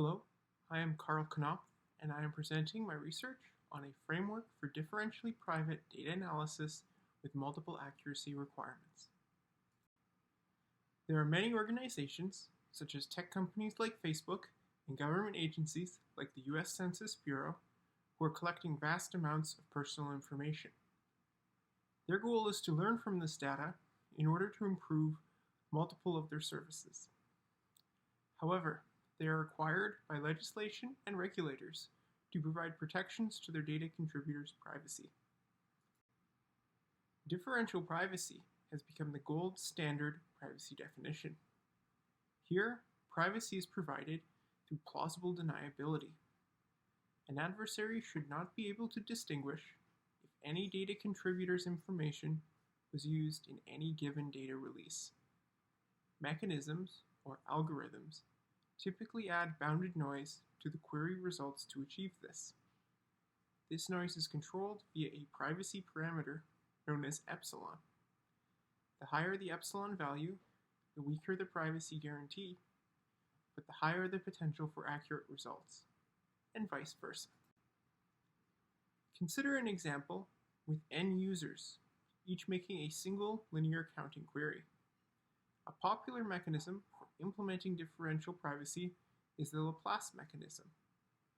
Hello, I am Carl Knopf, and I am presenting my research on a framework for differentially private data analysis with multiple accuracy requirements. There are many organizations, such as tech companies like Facebook and government agencies like the US Census Bureau, who are collecting vast amounts of personal information. Their goal is to learn from this data in order to improve multiple of their services. However, they are required by legislation and regulators to provide protections to their data contributors' privacy. Differential privacy has become the gold standard privacy definition. Here, privacy is provided through plausible deniability. An adversary should not be able to distinguish if any data contributor's information was used in any given data release. Mechanisms, or algorithms, typically add bounded noise to the query results to achieve this. This noise is controlled via a privacy parameter known as epsilon. The higher the epsilon value, the weaker the privacy guarantee, but the higher the potential for accurate results, and vice versa. Consider an example with n users, each making a single linear counting query. A popular mechanism for implementing differential privacy is the Laplace Mechanism,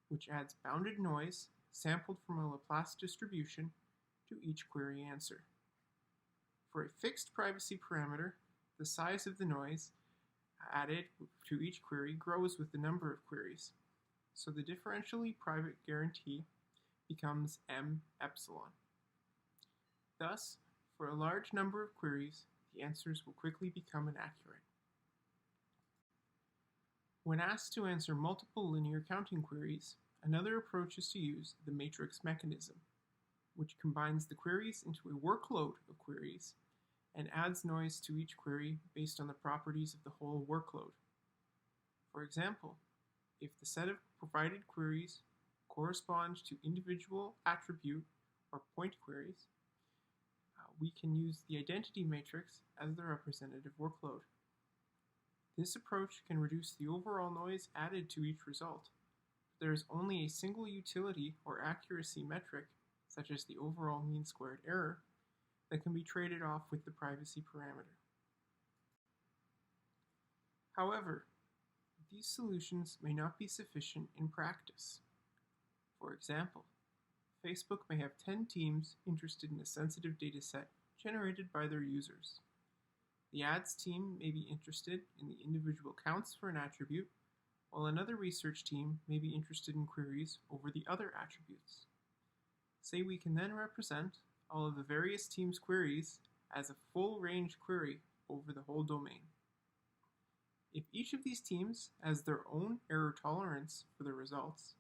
which adds bounded noise sampled from a Laplace distribution to each query answer. For a fixed privacy parameter, the size of the noise added to each query grows with the number of queries, so the differentially private guarantee becomes m epsilon. Thus, for a large number of queries, the answers will quickly become inaccurate. When asked to answer multiple linear counting queries, another approach is to use the matrix mechanism, which combines the queries into a workload of queries and adds noise to each query based on the properties of the whole workload. For example, if the set of provided queries correspond to individual attribute or point queries, we can use the identity matrix as the representative workload. This approach can reduce the overall noise added to each result, but there is only a single utility or accuracy metric, such as the overall mean squared error, that can be traded off with the privacy parameter. However, these solutions may not be sufficient in practice. For example, Facebook may have 10 teams interested in a sensitive dataset generated by their users. The ads team may be interested in the individual counts for an attribute, while another research team may be interested in queries over the other attributes. Say we can then represent all of the various teams' queries as a full range query over the whole domain. If each of these teams has their own error tolerance for the results,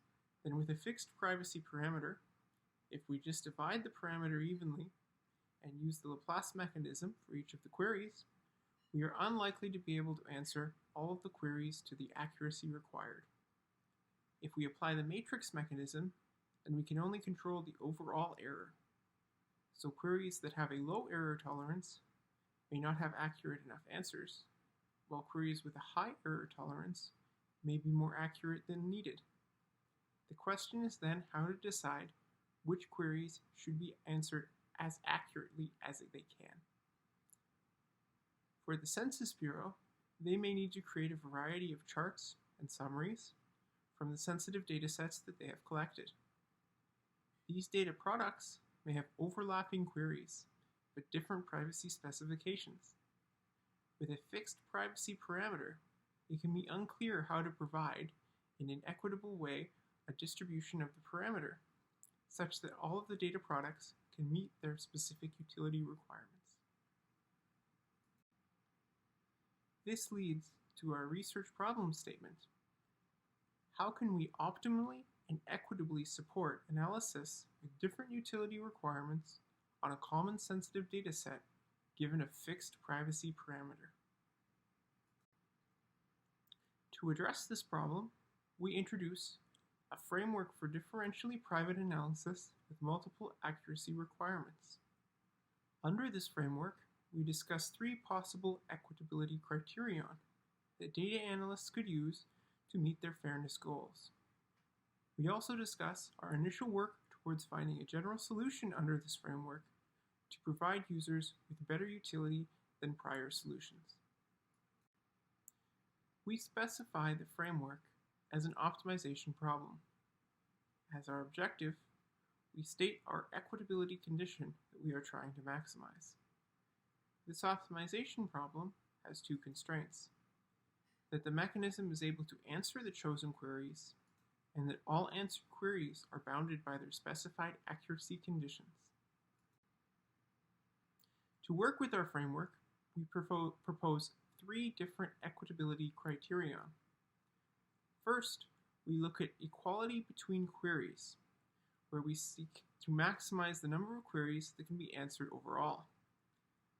then with a fixed privacy parameter, if we just divide the parameter evenly and use the Laplace mechanism for each of the queries, we are unlikely to be able to answer all of the queries to the accuracy required. If we apply the matrix mechanism, then we can only control the overall error. So queries that have a low error tolerance may not have accurate enough answers, while queries with a high error tolerance may be more accurate than needed. The question is then how to decide which queries should be answered as accurately as they can. For the Census Bureau, they may need to create a variety of charts and summaries from the sensitive datasets that they have collected. These data products may have overlapping queries, but different privacy specifications. With a fixed privacy parameter, it can be unclear how to provide, in an equitable way, a distribution of the parameter, such that all of the data products can meet their specific utility requirements. This leads to our research problem statement. How can we optimally and equitably support analysis with different utility requirements on a common sensitive dataset given a fixed privacy parameter? To address this problem, we introduce a framework for differentially private analysis with multiple accuracy requirements. Under this framework, we discuss three possible equitability criteria that data analysts could use to meet their fairness goals. We also discuss our initial work towards finding a general solution under this framework to provide users with better utility than prior solutions. We specify the framework as an optimization problem. As our objective, we state our equitability condition that we are trying to maximize. This optimization problem has two constraints: that the mechanism is able to answer the chosen queries, and that all answered queries are bounded by their specified accuracy conditions. To work with our framework, we propose three different equitability criteria. First, we look at equality between queries, where we seek to maximize the number of queries that can be answered overall.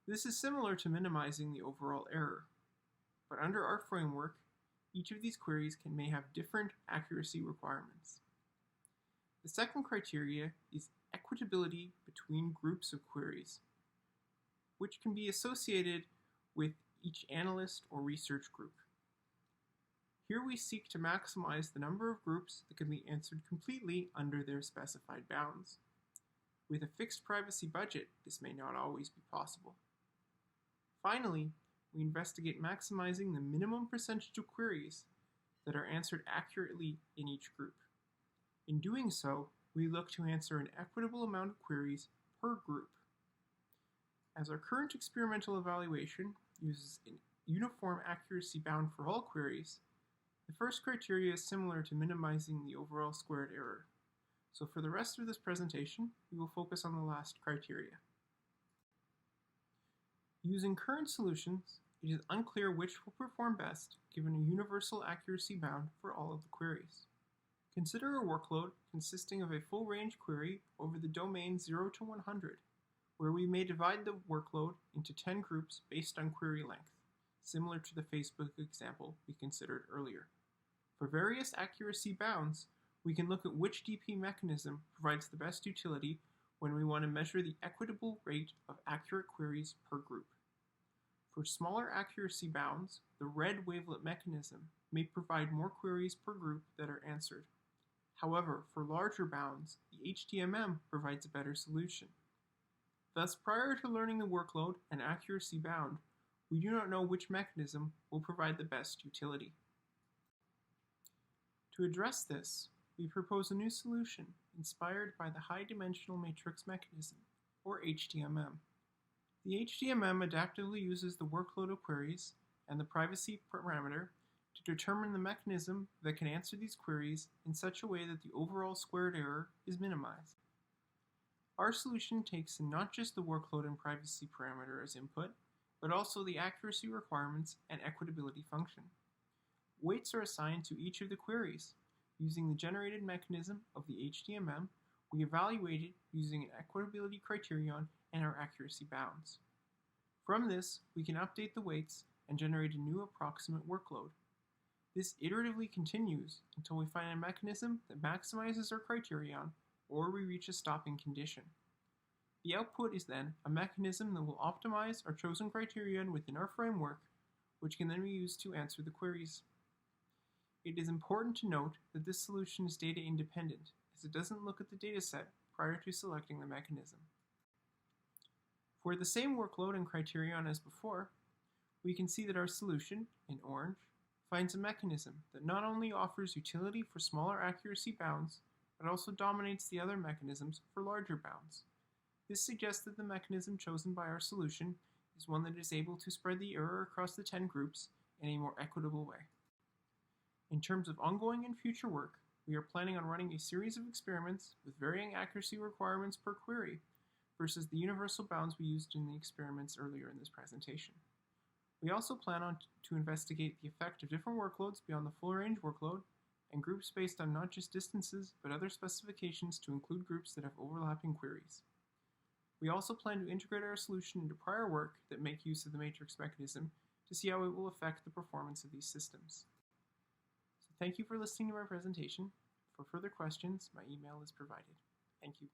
This is similar to minimizing the overall error, but under our framework, each of these queries may have different accuracy requirements. The second criteria is equitability between groups of queries, which can be associated with each analyst or research group. Here we seek to maximize the number of groups that can be answered completely under their specified bounds. With a fixed privacy budget, this may not always be possible. Finally, we investigate maximizing the minimum percentage of queries that are answered accurately in each group. In doing so, we look to answer an equitable amount of queries per group. As our current experimental evaluation uses a uniform accuracy bound for all queries, the first criteria is similar to minimizing the overall squared error. So for the rest of this presentation, we will focus on the last criteria. Using current solutions, it is unclear which will perform best given a universal accuracy bound for all of the queries. Consider a workload consisting of a full range query over the domain 0 to 100, where we may divide the workload into 10 groups based on query length, similar to the Facebook example we considered earlier. For various accuracy bounds, we can look at which DP mechanism provides the best utility when we want to measure the equitable rate of accurate queries per group. For smaller accuracy bounds, the red wavelet mechanism may provide more queries per group that are answered. However, for larger bounds, the HTMM provides a better solution. Thus, prior to learning the workload and accuracy bound, we do not know which mechanism will provide the best utility. To address this, we propose a new solution inspired by the high-dimensional matrix mechanism, or HDMM. The HDMM adaptively uses the workload of queries and the privacy parameter to determine the mechanism that can answer these queries in such a way that the overall squared error is minimized. Our solution takes in not just the workload and privacy parameter as input, but also the accuracy requirements and equitability function. Weights are assigned to each of the queries. Using the generated mechanism of the HDMM, we evaluate it using an equitability criterion and our accuracy bounds. From this, we can update the weights and generate a new approximate workload. This iteratively continues until we find a mechanism that maximizes our criterion or we reach a stopping condition. The output is then a mechanism that will optimize our chosen criterion within our framework, which can then be used to answer the queries. It is important to note that this solution is data independent, as it doesn't look at the dataset prior to selecting the mechanism. For the same workload and criterion as before, we can see that our solution, in orange, finds a mechanism that not only offers utility for smaller accuracy bounds, but also dominates the other mechanisms for larger bounds. This suggests that the mechanism chosen by our solution is one that is able to spread the error across the 10 groups in a more equitable way. In terms of ongoing and future work, we are planning on running a series of experiments with varying accuracy requirements per query versus the universal bounds we used in the experiments earlier in this presentation. We also plan on to investigate the effect of different workloads beyond the full range workload and groups based on not just distances but other specifications to include groups that have overlapping queries. We also plan to integrate our solution into prior work that make use of the matrix mechanism to see how it will affect the performance of these systems. So thank you for listening to my presentation. For further questions, my email is provided. Thank you.